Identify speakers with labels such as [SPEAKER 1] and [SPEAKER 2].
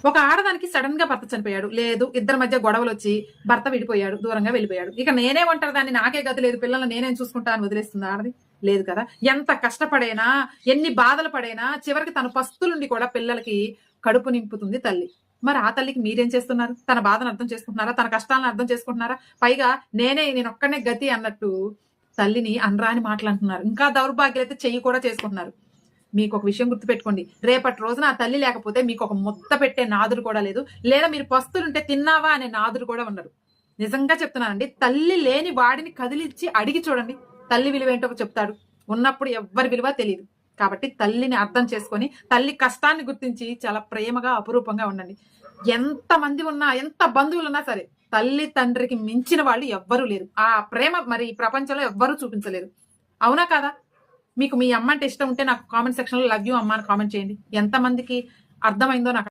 [SPEAKER 1] ఒక ఆడదానికి సడన్ గా భర్త చనిపోయాడు, లేదు ఇద్దరి మధ్య గొడవలు వచ్చి భర్త విడిపోయాడు, దూరంగా వెళ్ళిపోయాడు. ఇక నేనే ఉంటారు దాన్ని, నాకే గతి లేదు, పిల్లల్ని నేనేం చూసుకుంటా అని వదిలేస్తుంది ఆడది? లేదు కదా. ఎంత కష్టపడైనా, ఎన్ని బాధలు పడైనా చివరికి తన పస్తులుండి కూడా పిల్లలకి కడుపు నింపుతుంది తల్లి. మరి ఆ తల్లికి మీరేం చేస్తున్నారు? తన బాధను అర్థం చేసుకుంటున్నారా? తన కష్టాలను అర్థం చేసుకుంటున్నారా? పైగా నేనొక్కనే గతి అన్నట్టు తల్లిని అనరాని మాటలు అంటున్నారు. ఇంకా దౌర్భాగ్యులైతే చెయ్యి కూడా చేసుకుంటున్నారు. మీకు ఒక విషయం గుర్తుపెట్టుకోండి, రేపటి రోజున ఆ తల్లి లేకపోతే మీకు ఒక ముద్ద పెట్టే నాదుడు కూడా లేదు, లేదా మీరు పస్తులుంటే తిన్నావా అనే నాదుడు కూడా ఉండరు. నిజంగా చెప్తున్నానండి, తల్లి లేని వాడిని కదిలిచ్చి అడిగి చూడండి, తల్లి విలువ ఏంటో చెప్తాడు. ఉన్నప్పుడు ఎవ్వరి విలువ తెలియదు. కాబట్టి తల్లిని అర్థం చేసుకొని, తల్లి కష్టాన్ని గుర్తించి చాలా ప్రేమగా అపురూపంగా ఉండండి. ఎంత మంది ఉన్నా, ఎంత బంధువులు ఉన్నా సరే, తల్లి తండ్రికి మించిన వాళ్ళు ఎవ్వరూ లేరు. ఆ ప్రేమ మరి ఈ ప్రపంచంలో ఎవ్వరూ చూపించలేరు. అవునా కాదా? మీకు మీ అమ్మ అంటే ఇష్టం ఉంటే నాకు కామెంట్ సెక్షన్ లో లవ్ యూ అమ్మ అని కామెంట్ చేయండి. ఎంత మందికి అర్థమైందో నాకు